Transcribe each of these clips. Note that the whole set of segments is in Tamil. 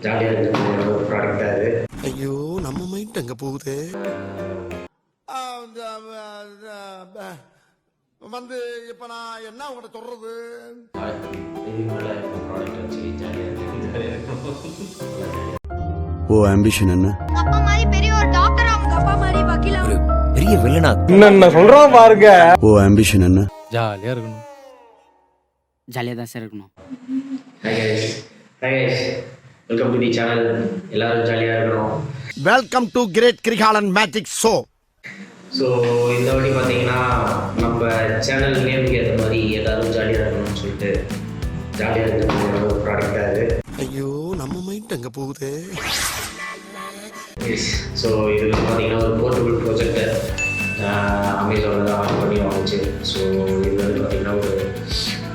ஜாலியாக இருக்கிற ஒரு ப்ராடக்ட் அது. ஐயோ நம்ம மைண்ட் அங்கே போகுது. வந்து இப்போ நான் என்ன உங்கள்கிட்ட சொல்றது? இதுக்கு மேலே ப்ராடக்ட் வச்சு ஜாலியாக ஓ ஆம்பிஷன் என்ன? அப்பா மாதிரி பெரிய ஒரு டாக்டர், அவங்க அப்பா மாதிரி வக்கீல், பெரிய வில்லனா என்ன சொல்றோம் பாருங்க. ஓ ஆம்பிஷன் என்ன? ஜாலியா இருக்கணும். ஜாலியாக தான் சார் இருக்கணும். Hi guys, welcome to the channel. எல்லாரும் ஜாலியாக இருக்கணும். Welcome to great Kirikalan magic show. So இந்த வாட்டி பார்த்தீங்கன்னா நம்ம சேனல் நேமுக்கு ஏற்ற மாதிரி எல்லாரும் ஜாலியாக இருக்கணும்னு சொல்லிட்டு ஜாலியாக இருக்கிற ஒரு ப்ராடக்ட் அது. ஐயோ நம்ம மைண்ட் அங்கே போகுது. ஸோ இது வந்து பார்த்தீங்கன்னா ஒரு போர்ட்டபிள் ப்ரொஜெக்டர் அமேசானில் தான் ஆர்டர் பண்ணி வாங்கிச்சு. ஸோ இது வந்து பார்த்தீங்கன்னா ஒரு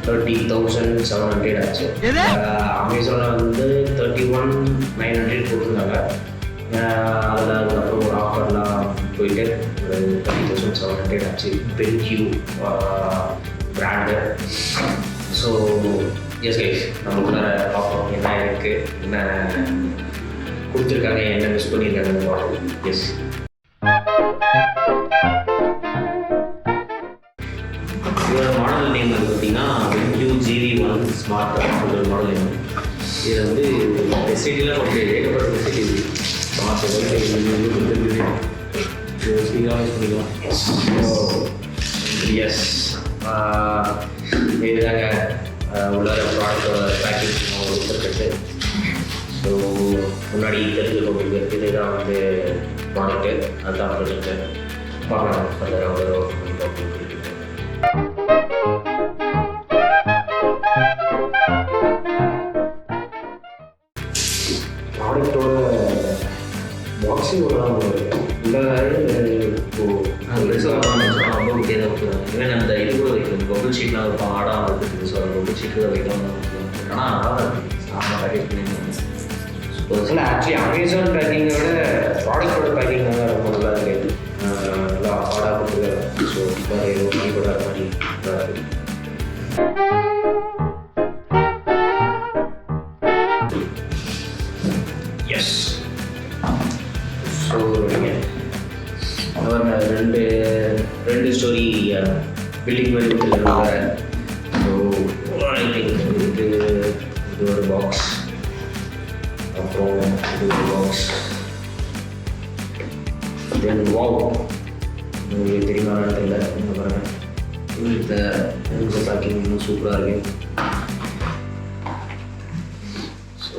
30,700 ஆச்சு. அமேசானில் வந்து 31,900 போட்டிருந்தாங்க. அதில் அதுக்கப்புறம் ஒரு ஆஃபர்லாம் போயிட்டு ஒரு 30,700 ஆச்சு. BenQ brand. So S guys, நம்மளுக்குள்ள பார்ப்போம் என்ன இருக்குது, என்ன கொடுத்துருக்காங்க, என்ன மிஸ் பண்ணியிருக்காங்கன்னு பார்ப்போம். எஸ், இதோட மாடல் நேம் வந்து பார்த்தீங்கன்னா BenQ GV1 ஸ்மார்ட் அப்படின்ற மாடல் நேம். இது வந்து ஃபெசிலிட்டிலாம் ஓகே, ஏகப்பட்ட ஃபெசிலிட்டி ஸ்மார்ட் ஸ்பீக்கராக யூஸ் பண்ணிக்கலாம். எஸ், இதுதாங்க உள்ளார ப்ராடக்டோட பேக்கிங் கொடுத்துருக்கு. ஸோ முன்னாடி தெரிஞ்சுக்கோங்க, இதுதான் வந்து ப்ராடக்ட்டு, அதுதான் ப்ராடக்ட்டு. பார்க்கலாம் ஃபர்தராக ஒரு ப்ராடக்டோட பாக்ஸிங் வரலாம் ஏன்னா அந்த இது கூட வைக்கணும், பபுள் ஷீட்லாம் வைப்போம், ஆடாமல் இருக்குது. ஸோ அந்த பபுள் ஷீட் கூட வைக்கலாம். ஆனால் ஆக்சுவலி அமேசான் பேக்கிங்கை விட ப்ராடக்டோட பேக்கிங் தான் ரொம்ப நல்லா இருக்குது. நல்லா ஆடாக கொடுத்துருக்காங்க. ஸோ மாதிரி கூட மாதிரி நல்லா இருக்குது. எஸ், ஸோ ரெண்டு ஸ்டோரி பில்டிங் மாதிரி கொடுத்துருக்காங்க. ஸோ ஐ திங்க் இது ஒரு பாக்ஸ், அப்புறம் இது ஒரு பாக்ஸ், தென் வாவ், உங்களுக்கு தெரியுமான்னு தெரியல, என்ன பாருங்கள். இந்த பேக்கிங் இன்னும் சூப்பராக இருக்கு. ஸோ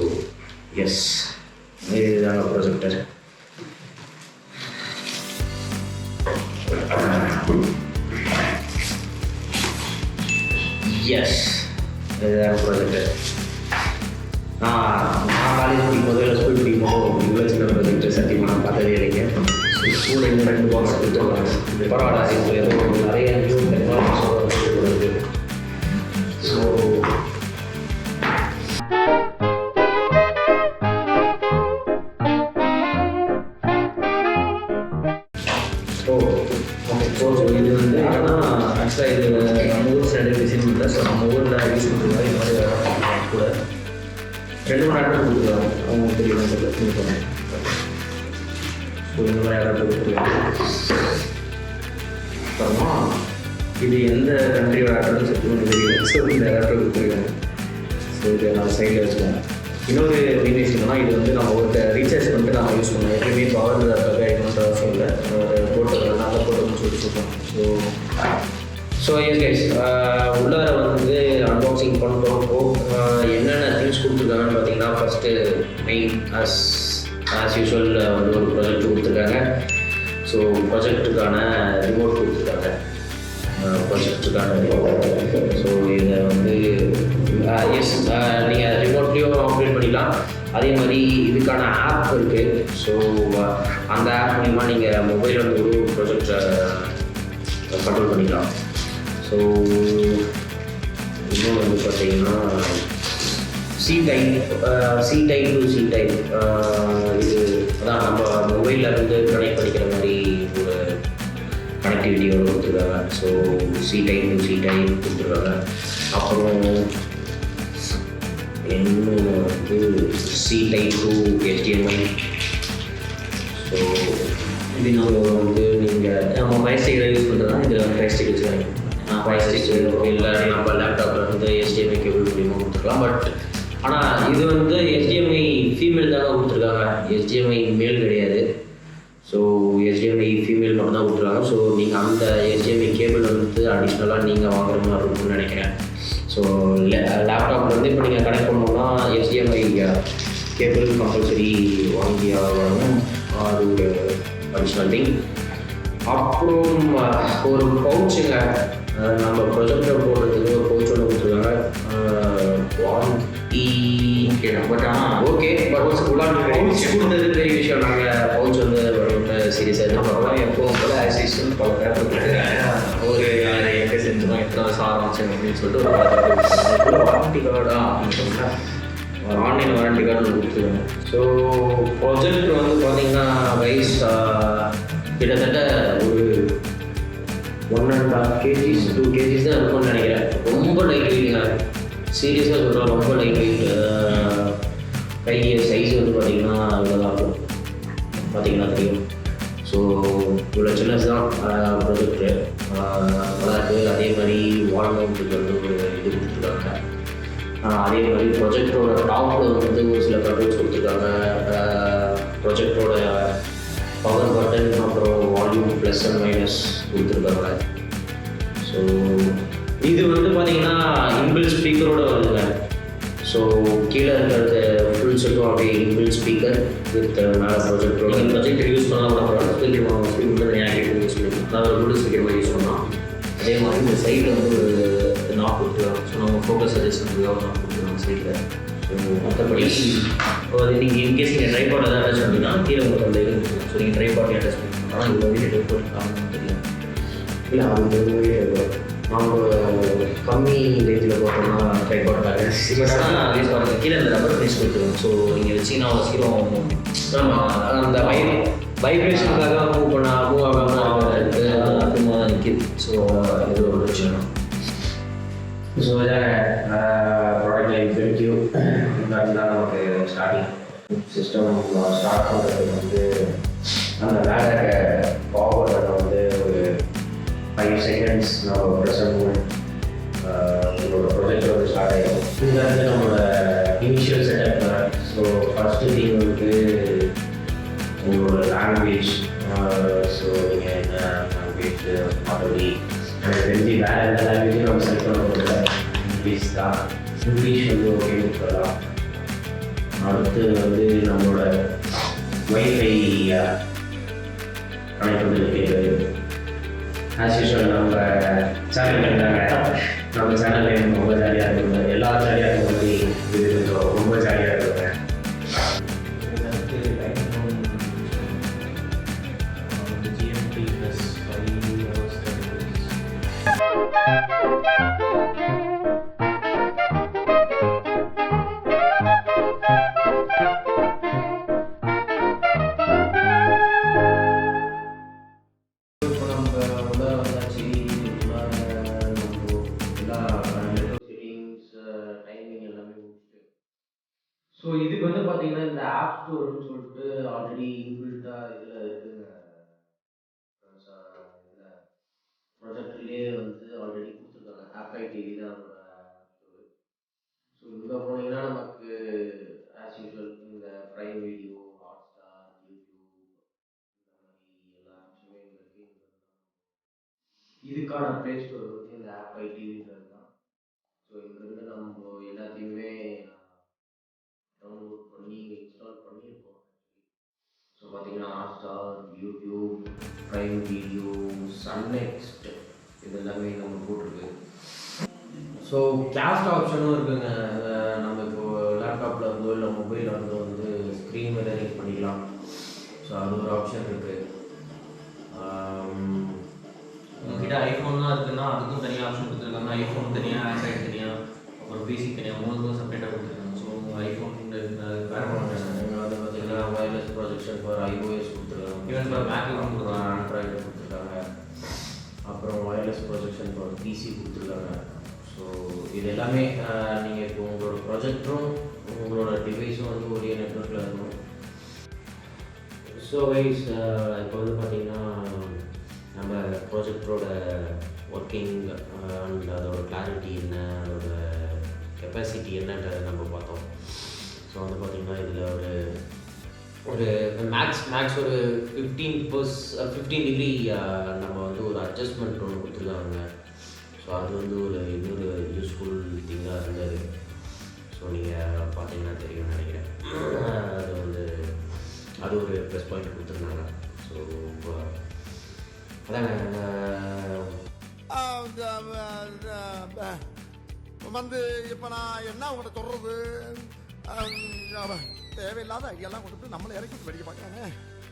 எஸ், இதுதாங்க ப்ரொஜெக்டர். எஸ், இதுதான் ப்ரொஜெக்டர். நான் காலேஜ் படிக்கும்போது இல்லை ஸ்கூல் படிக்கும்போது இவ்வளோ சின்ன ப்ரொஜெக்டர் சத்தியமாக நான் பார்த்ததே இல்லைங்க. ஸ்கூலில் இந்த 2 பாக்ஸ் கொடுத்துருக்காங்க. பரவாயில்ல, இது ஏதோ நிறைய நியூ டெக்னாலஜி வருது. ஸோ இது வந்து ஆனால் ஆக்சுவலாக இது நம்ம ஊர் ஸ்டாண்டர்ட் டிசைன் இல்லை. ஸோ நம்ம ஊரில் யூஸ் பண்ணுறாங்க. இது மாதிரி கூட 2 மணி நேரம் கொடுத்துருக்காங்க. அவங்க தெரியலாம் சொல்லுவாங்க. ஸோ இந்த மாதிரி அடாப்டர் கொடுத்துருக்காங்க. அப்புறமா இது எந்த கண்ட்ரியோட அடாப்டர்னு சொல்லிட்டு தெரியல. ஸோ இந்த அடாப்டர் கொடுத்துருக்காங்க. ஸோ இதை நான் சைடில் வச்சுக்கோங்க. இன்னொரு மெயின் விஷயம்னா இது வந்து நம்ம ஒரு ரீசார்ஜ் பண்ணிட்டு நம்ம யூஸ் பண்ணலாம். எப்பயுமே பவர் ஆகிடும்ன்ற அவசியம் இல்லை. போட்டு நல்லா போட்டோம்னு சொல்லிட்டு ஸோ எஸ் கைஸ், உள்ளார வந்து அன்பாக்சிங் பண்ணுறப்போ என்னென்ன திங்ஸ் கொடுத்துருக்காங்கன்னு பார்த்தீங்கன்னா, ஃபஸ்ட்டு மெயின் ஆஸ் யூஸ்வல் வந்து ஒரு ப்ராஜெக்ட் கொடுத்துருக்காங்க. ஸோ ப்ராஜெக்ட்டுக்கான ரிமோட் கொடுத்துருக்காங்க. ஸோ இதை வந்து எஸ், நீங்கள் ரிமோட்லேயும் ஆப்ரேட் பண்ணிக்கலாம். அதே மாதிரி இதுக்கான ஆப் இருக்குது. ஸோ அந்த ஆப் மூலிமா நீங்கள் மொபைலில் வந்து ஒரு ப்ராஜெக்டை கண்ட்ரோல் பண்ணிக்கலாம். ஸோ இன்னும் வந்து பார்த்தீங்கன்னா C type to C type, இது அதான் நம்ம மொபைலில் இருந்து கனெக்ட் பண்ணிக்கிற மாதிரி ஒரு கனெக்டிவிட்டியோடு கொடுத்துருக்காங்க. So C type to C type கொடுத்துருக்காங்க. அப்புறம் இன்னும் வந்து C type to HDMI. So இது நம்ம வந்து நீங்கள் நம்ம ஃபைவ் ஸ்டிக் யூஸ் பண்ணுறதுனா இதில் ஃபைவ் ஸ்டிக் வச்சுருக்காங்க. ஃபைவ் ஸ்டிக் இல்லை நம்ம லேப்டாப்பில் வந்து HDMI கேபிள் மூலியமாக கொடுத்துருக்கலாம். பட் ஆனால் இது வந்து HDMI ஃபீமேல் தானே கொடுத்துருக்காங்க, HDMI மேல் கிடையாது. ஸோ HDMI ஃபீமேல் மட்டும் தான் கொடுத்துருக்காங்க. ஸோ நீங்கள் அந்த HDMI கேபிள் வந்து அடிஷ்னலாக நீங்கள் வாங்குற மாதிரி இருக்கும்னு நினைக்கிறேன். ஸோ லேப்டாப்பில் வந்து இப்போ நீங்கள் கனெக்ட் பண்ணோம்னா HDMI கேபிள் கம்பல்சரி வாங்கி ஆகணும். அது ஒரு அடிஷ்னல் திங். அப்புறம் ஒரு பவுச்சுங்க, நம்ம ப்ரொஜெக்டர் போடுறதுக்கு ஒரு பவுச் ஒன்று கொடுத்துருக்காங்க. வாங்கி கேட்டோம், பட் ஆனால் ஓகே. பட் பவுச் கொடுத்தது பெரிய விஷயம். நாங்கள் பவுச் வந்து சீரியஸாக தான் பார்க்கலாம். எப்போவும் போல் ஆசிஸ்டன் பல பேப்பர் ஒரு எங்கே செஞ்சோம், எத்தனை ஆரம்பிச்சோம் அப்படின்னு சொல்லிட்டு ஒரு வாரண்டி கார்டா அப்படின்னு சொன்னால் ஆன்லைன் வாரண்டி கார்டு கொடுத்துருக்காங்க. ஸோ ப்ரொஜெக்டர் வந்து பார்த்தீங்கன்னா வைஸ் கிட்டத்தட்ட ஒரு 1.5 kgs 2 kgs தான் இருக்கும்னு நினைக்கிறேன். ரொம்ப லைட் வெயிட்டுங்க, சீரியஸாக சொல்கிறேன், ரொம்ப லைட் வெயிட். கை சைஸ் வந்து பார்த்தீங்கன்னா இவ்வளோ தான் இருக்கும், பார்த்தீங்கன்னா தெரியும். ஸோ இவ்வளோ சின்னஸ் தான் ப்ரொஜெக்டர், நல்லா இருக்குது. அதே மாதிரி வால் மவுண்ட்டுக்கு வந்து ஒரு இது கொடுத்துருக்காங்க. அதே மாதிரி ப்ரொஜெக்டரோட டாப்பில் வந்து ஒரு சில கண்ட்ரோல்ஸ் கொடுத்துருக்காங்க. ப்ரொஜெக்டரோட பவர் பட்டன், அப்புறம் வால்யூம் ப்ளஸ் அண்ட் மைனஸ் கொடுத்துருக்காங்க. ஸோ இது வந்து பார்த்தீங்கன்னா இன்பில்ட் ஸ்பீக்கரோட வருதுங்க. ஸோ கீழே இருக்கிறது ஃபுல் செட்டும் அப்படியே இன்பில்ட் ஸ்பீக்கர் வித் மேலே ப்ரொஜெக்டரோட. ப்ரொஜெக்டர் யூஸ் பண்ணால் கூட ப்ரொஜெக்டர் ஸ்பீக்கர் தனியாக யூஸ் பண்ணிக்கலாம். நான் ஒரு ப்ளூடூத் ஸ்பீக்கர் மாதிரி யூஸ் பண்ணலாம். அதே மாதிரி இந்த சைடில் வந்து ஒரு நாப் கொடுத்துருக்காங்க. ஸோ நம்ம ஃபோக்கஸ் அட்ஜஸ்ட் பண்ணுறதுக்காக நாப் கொடுத்துருக்காங்க சைடில். ஸோ மற்றபடி நீங்கள் இன்கேஸ் நீங்கள் ட்ரைபாட் எதாவது அட்டாச் பண்ணிங்கன்னா கீழே உங்களுக்கு அந்த இது இருக்கும். ஸோ நீங்கள் ட்ரைபாட்டையும் அட்டாச் பண்ணிக்கலாம். ஆனால் இவ்வளோ வீட்டு ட்ரைபாட் காரணம் தெரியும் இல்லை, அது நம்ம கம்மி ரேஞ்சில் போட்டோம்னா ட்ரைபாட் பேலன்ஸ் யூஸ் பண்ணுறது கீழே அந்த ரப்பர் பீஸ் கொடுத்துருவோம். ஸோ நீங்கள் வச்சிங்கன்னா அவ்வளோ சீக்கிரம் அந்த வைப்ரேஷனுக்காக மூவ் ஆகாமல் அதிகமாக தான் நிற்கிது. ஸோ இது ஒரு பிரச்சனை. ஸோ இதாங்க ப்ராடக்ட் லைன் BenQ. இதுதான் நமக்கு ஸ்டார்டிங் சிஸ்டம் ஸ்டார்ட் பண்ணுறதுக்கு வந்து அந்த வேலை ஃபார்வர்டை வந்து ஒரு 5 seconds நம்ம ப்ரெசன்ட் உங்களோட ப்ரொஜெக்ட் வந்து ஸ்டார்ட் ஆகிடும். இது வந்து நம்மளோட இனிஷியல் செட்டப் தான். ஸோ ஃபஸ்ட்டு திங் வந்து உங்களோட லாங்குவேஜ். ஸோ நீங்கள் என்ன லாங்குவேஜ் மற்றபடி எனக்கு தெரிஞ்சு வேறு எந்த லாங்குவேஜும் நம்ம செலக்ட் பண்ண போகிறதில்ல, இங்கிலீஷ் தான். இங்கிலீஷ் வந்து ஓகே கொடுக்கலாம். அடுத்து வந்து நம்மளோட வைஃபை கனெக்ட் பண்ணிட்டு ஆஸ் யூஷுவல் நம்ம சேனல் இருந்தாங்க. நம்ம சேனல் ரொம்ப ஜாலியாக இருக்குங்க, எல்லா ஜாலியாக இருக்க மாதிரி இது கொஞ்சம் ரொம்ப ஜாலியாக இருக்குங்க. ஸோ இதுக்கு வந்து பார்த்தீங்கன்னா இந்த ஆப் ஸ்டோர்னு சொல்லிட்டு ஆல்ரெடி இன்பில்ட்டாக இதில் இருக்குங்க. இதில் ப்ரொஜெக்டர்லேயே வந்து ஆல்ரெடி கொடுத்துருக்காங்க. ஆப் டிவி தான் அதோட ஆப் ஸ்டோரு. ஸோ இங்கே போனீங்கன்னா நமக்கு ஆஸ் யூஷுவல் இந்த ப்ரைம் வீடியோ, ஹாட்ஸ்டார், யூடியூப் இந்த மாதிரி எல்லா ஆப்ஸுமே இங்கே இருக்குது. இதுக்கான ப்ளே ஸ்டோர் வந்து இந்த ஆப் டிவின்றது தான். ஸோ இங்கேருந்து நம்ம எல்லாத்தையுமே டவுன்லோட் பண்ணி இன்ஸ்டால் பண்ணியிருக்கோம் ஆக்சுவலி. ஸோ பார்த்தீங்கன்னா Hotstar, YouTube, prime video, Sun NXT இது எல்லாமே நம்ம போட்டிருக்கு. ஸோ கிளாஸ்ட் ஆப்ஷனும் இருக்குங்க. நம்ம இப்போது லேப்டாப்பில் இருந்தோ இல்லை மொபைலில் இருந்தோ வந்து ஸ்க்ரீன் மிரரிங் பண்ணிக்கலாம். ஸோ அது ஒரு ஆப்ஷன் இருக்குது. உங்ககிட்ட ஐஃபோன் தான் இருக்குன்னா அதுக்கும் தனியாக ஆப்ஷன் கொடுத்துருக்காங்க. ஐஃபோன் தனியாக, ஆண்ட்ராய்டு தனியாக, அப்புறம் பிசி தனியாக, மூணுக்கும் செப்பரேட்டாக கொடுத்துருக்காங்க. ஸோ ஐஃபோன் வேறு பண்ணுறாங்க. வந்து பார்த்தீங்கன்னா வயர்லெஸ் ப்ரொஜெக்ஷன் ஃபார் iOS கொடுத்துருக்காங்க. ஈவன் ஃபார் மேக்கில் கொடுத்துருக்காங்க, ஆண்ட்ராய்டு கொடுத்துருக்காங்க. அப்புறம் வயர்லெஸ் ப்ரொஜெக்ஷன் ஃபார் பிசி கொடுத்துருக்காங்க. ஸோ இது எல்லாமே நீங்கள் இப்போ உங்களோட ப்ரொஜெக்டரும் உங்களோட டிவைஸும் வந்து ஒரே நெட்வொர்க்கில் இருக்கும். ஸோ வைஸ் இப்போ வந்து பார்த்திங்கன்னா நம்ம ப்ராஜெக்டரோட ஒர்க்கிங் அண்ட் அதோட கிளாரிட்டி என்ன, அதோட கெப்பாசிட்டி என்னன்றதை நம்ம பார்த்தோம். ஸோ வந்து பார்த்திங்கன்னா இதில் ஒரு மேக்ஸ் ஒரு 15 டிகிரி நம்ம வந்து ஒரு அட்ஜஸ்ட்மெண்ட் ஒன்று கொடுத்துருக்காங்க. ஸோ அது வந்து ஒரு இன்னொரு யூஸ்ஃபுல் திங்காக இருந்தது. ஸோ நீங்கள் பார்த்தீங்கன்னா தெரியும்னு நினைக்கிறேன். அது வந்து அது ஒரு ப்ளஸ் பாயிண்ட் கொடுத்துருந்தாங்க. ஸோ அதாங்க வந்து இப்ப நான் என்ன உங்கள்கிட்ட சொல்றது, தேவையில்லாத ஐடியாலாம் கொடுத்து நம்மளை இறக்கி படிக்க பார்க்கறானே,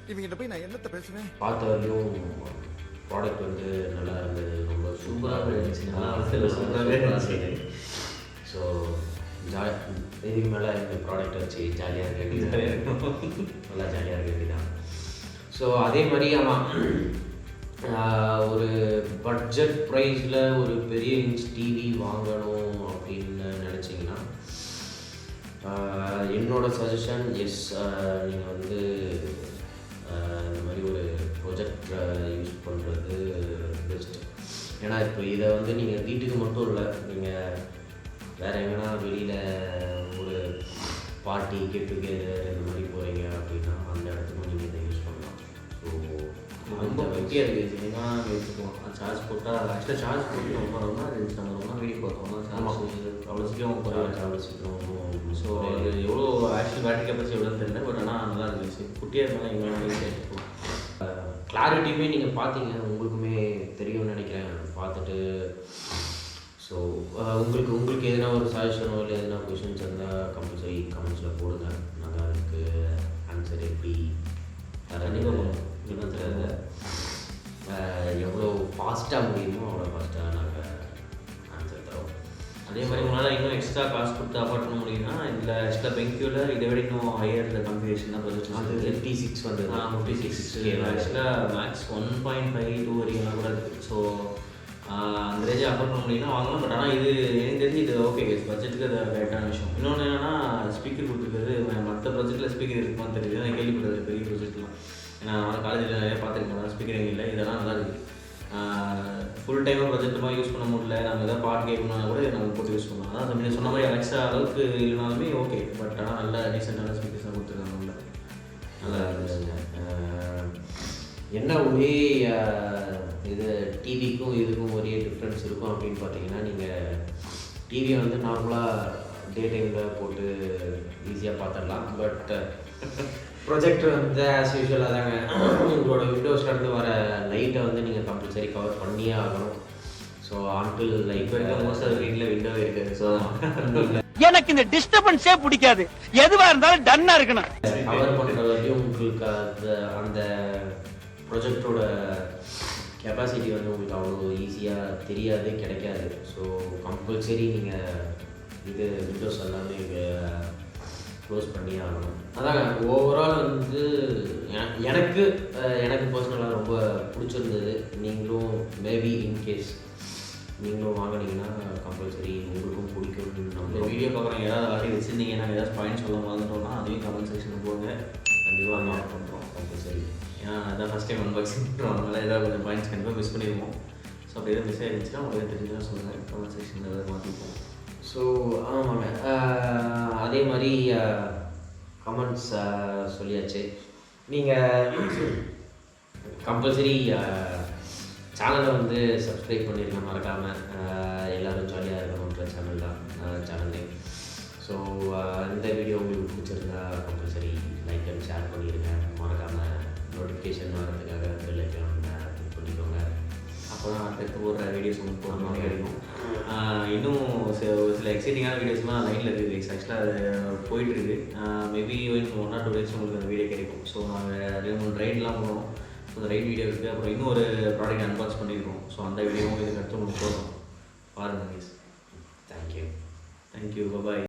இவங்கிட்ட போய் நான் என்னத்தை பேசுவேன். பார்த்த வரையும் ப்ராடக்ட் வந்து நல்லா இருந்தது, ரொம்ப சூப்பராக இருந்துச்சு, சூப்பராகவே இருந்துச்சு. ஸோ இதுக்கு மேலே இந்த ப்ராடக்ட் வச்சு ஜாலியாக இருக்க வேண்டியதாக நல்லா ஜாலியாக இருக்க வேண்டியதான். ஸோ அதே மாதிரி ஆமாம், ஒரு பட்ஜெட் ப்ரைஸில் ஒரு பெரிய இன்ச் டிவி வாங்கணும் அப்படின்னு நினச்சிங்கன்னா என்னோட சஜஷன் எஸ், நீங்கள் வந்து இந்த மாதிரி ஒரு ப்ரொஜெக்டரை யூஸ் பண்ணுறது பெஸ்ட். ஏன்னா இப்போ இதை வந்து நீங்கள் வீட்டுக்கு மட்டும் இல்லை, நீங்கள் வேறு எங்கன்னா வெளியில் ஒரு பார்ட்டி கெட் டுகெதர் இந்த மாதிரி போகிறீங்க அப்படின்னா அந்த இடத்துக்கும் நீங்கள் இதை யூஸ் பண்ணலாம். ஸோ ரொம்ப வெட்டியாக இருக்குது. ஏன்னா வச்சுக்குவோம் சார்ஜ் போட்டால் ஆக்சுவலாக சார்ஜ் போட்டு ரொம்ப இருந்துச்சு. நம்ம ரொம்ப வீடியோ பார்த்தோம்னா சார்ஜ் அவ்வளோ சீக்கிரம் போகிறாங்க, அவ்வளோ சீக்கிரம். ஸோ அது எவ்வளோ ஆக்சுவல் பேட்டரி கெப்பாசிட்டி எவ்வளோன்னு தெரியல, பட் ஆனால் நல்லா இருந்துச்சு. குட்டியாக இருந்தாலும் எங்கே சேர்த்துக்கும். கிளாரிட்டியுமே நீங்கள் பார்த்தீங்க, உங்களுக்குமே தெரியும்னு நினைக்கிறேன் பார்த்துட்டு. ஸோ உங்களுக்கு எதனா ஒரு சஜஷனோ இல்லை எதனா கொஷின்ஸ் இருந்தால் கம்பல்சரி கமெண்ட்ஸில் போடுங்க. நாங்கள் அதுக்கு ஆன்சர் எப்படி இன்னும் தெரியாது, எவ்வளோ ஃபாஸ்ட்டாக முடியுமோ அவ்வளோ ஃபாஸ்ட்டாக நாங்கள் ஆன்சர் தரோம். அதே மாதிரி உங்களால் இன்னும் எக்ஸ்ட்ரா காசு கொடுத்து அஃபோர்ட் பண்ண முடியும்னா இதில் ஆக்சுவலாக பென்க்யூவில் இதை விட இன்னும் ஹையர் கன்ஃபிகரேஷன் தான் ப்ரொஜெக்ட். அது 56 வந்து 56 ஆக்சுவலாக மேக்ஸ் 1.52 வரைக்கும் கூட இருக்குது. ஸோ அந்த ரேஞ்சை அஃபோர்ட் பண்ண முடியும்னா வாங்கலாம். பட் ஆனால் இது எனக்கு தெரிஞ்சு இது ஓகே பட்ஜெட்டுக்கு அது கரெக்டான விஷயம். இன்னொன்று என்னென்னா ஸ்பீக்கர் கொடுத்துருக்குறது மற்ற ப்ராஜெக்ட்டில் ஸ்பீக்கர் இருக்குமான்னு தெரியுது, நான் கேள்விப்பட்டது பெரிய ப்ராஜெக்ட்லாம். ஏன்னா காலேஜில் நிறைய பார்த்துருக்கேன், ஸ்பீக்கர் எங்கே இல்லை, இதெல்லாம் நல்லா இருக்குது. ஃபுல் டைமாக ப்ரொஜெக்டமாக யூஸ் பண்ண முடியல, நம்ம எதாவது பாட்டு கேட்கணும்னா கூட நம்ம போட்டு யூஸ் பண்ணலாம். அதான் நீங்கள் சொன்ன மாதிரி அலெக்ஸா அளவுக்கு இல்லைனாலுமே ஓகே, பட் ஆனால் நல்ல டீசெண்டான ஸ்பீக்கர்ஸ் தான் கொடுத்துருக்காங்க. உள்ள நல்லா இருந்துச்சுங்க. என்ன ஒரே இது டிவிக்கும் இதுக்கும் ஒரே டிஃப்ரென்ஸ் இருக்கும் அப்படின்னு பார்த்தீங்கன்னா, நீங்கள் டிவியை வந்து நார்மலாக டே டைமில் போட்டு ஈஸியாக பார்த்துடலாம். பட் ப்ரொஜெக்டர் வந்து ஆஸ் யூஷுவலாக தாங்க உங்களோட விண்டோஸ்லேருந்து வர லைட்டை வந்து நீங்கள் கம்பல்சரி கவர் பண்ணியே ஆகணும். ஸோ ஆன்டில் லைட் வரைக்கும் மோஸ்ட் ஆஃப் வீட்டில் விண்டோவே இருக்குது. ஸோ எனக்கு இந்த டிஸ்டர்பன்ஸே பிடிக்காது, எதுவாக இருந்தாலும் டன்னாக இருக்கணும். கவர் பண்ணுற வரையும் உங்களுக்கு அந்த ப்ரொஜெக்டரோட கெப்பாசிட்டி வந்து உங்களுக்கு அவ்வளோ ஈஸியாக தெரியாது, கிடைக்காது. ஸோ கம்பல்சரி நீங்கள் இது விண்டோஸ் எல்லாமே க்ளோஸ் பண்ணி ஆகணும். அதாங்க ஓவரால் வந்து எனக்கு பர்சனலாக ரொம்ப பிடிச்சிருந்தது. நீங்களும் மேபி இன்கேஸ் நீங்களும் வாங்கினீங்கன்னா கம்பல்சரி உங்களுக்கும் பிடிக்கும். நம்ம வீடியோ பார்க்குறோம், ஏதாவது ஆடி வச்சுருந்தீங்கன்னா ஏதாவது பாயிண்ட் சொல்ல மறந்துட்டோம்னா அதையும் கமெண்ட் செக்ஷனில் போங்க, கண்டிப்பாக நோட் பண்ணுறோம் கம்பல்சரி. ஏன்னா அதான் ஃபஸ்ட் டைம் அன்பாக்சிங் பண்ணுறோம், அதனால ஏதாவது கொஞ்சம் பாயிண்ட்ஸ் கண்டிப்பாக மிஸ் பண்ணிடுவோம். ஸோ அப்படி எதாவது மிஸ் ஆகிடுச்சுன்னா உங்களுக்கு தெரிஞ்சுதான் சொல்லுங்கள், கமெண்ட் செக்ஷனில் ஏதாவது மாற்றிப்போம். ஸோ ஆமாங்க, அதே மாதிரி கமெண்ட்ஸ் சொல்லியாச்சு. நீங்கள் கம்பல்சரி சேனலை வந்து சப்ஸ்கிரைப் பண்ணிடுங்க மறக்காமல். எல்லோரும் ஜாலியாக இருக்கணுன்ற சேனல் தான் சேனல் நேம். ஸோ இந்த வீடியோ உங்களுக்கு பிடிச்சிருந்தா கம்பல்சரி லைக் அண்ட் ஷேர் பண்ணிடுங்க. மறக்காமல் நோட்டிஃபிகேஷன் வரதுக்காக பெல் ஐக்கான் கிளிக் பண்ணிக்கோங்க. அப்போ தான் அடுத்து போடுற வீடியோஸ் உங்களுக்கு போகிற மாதிரி கிடைக்கும். இன்னும் ஒரு சில எக்ஸைட்டிங்கான வீடியோஸ்லாம் லைனில் இருக்குது, ஆக்சுவலாக அது போயிட்டுருக்கு. மேபி 1 or 2 days உங்களுக்கு அந்த வீடியோ கிடைக்கும். ஸோ நாங்கள் 2-3 ரைட்லாம் போனோம். ஸோ அந்த ரைட் வீடியோ இருக்குது. அப்புறம் இன்னும் ஒரு ப்ராடக்ட் அன்பாக்ஸ் பண்ணியிருக்கோம். ஸோ அந்த வீடியோவும் இதுக்கு அடுத்து உங்களுக்கு போடுறோம், பாருங்கள் ப்ளீஸ். தேங்க்யூ. Thank you, bye.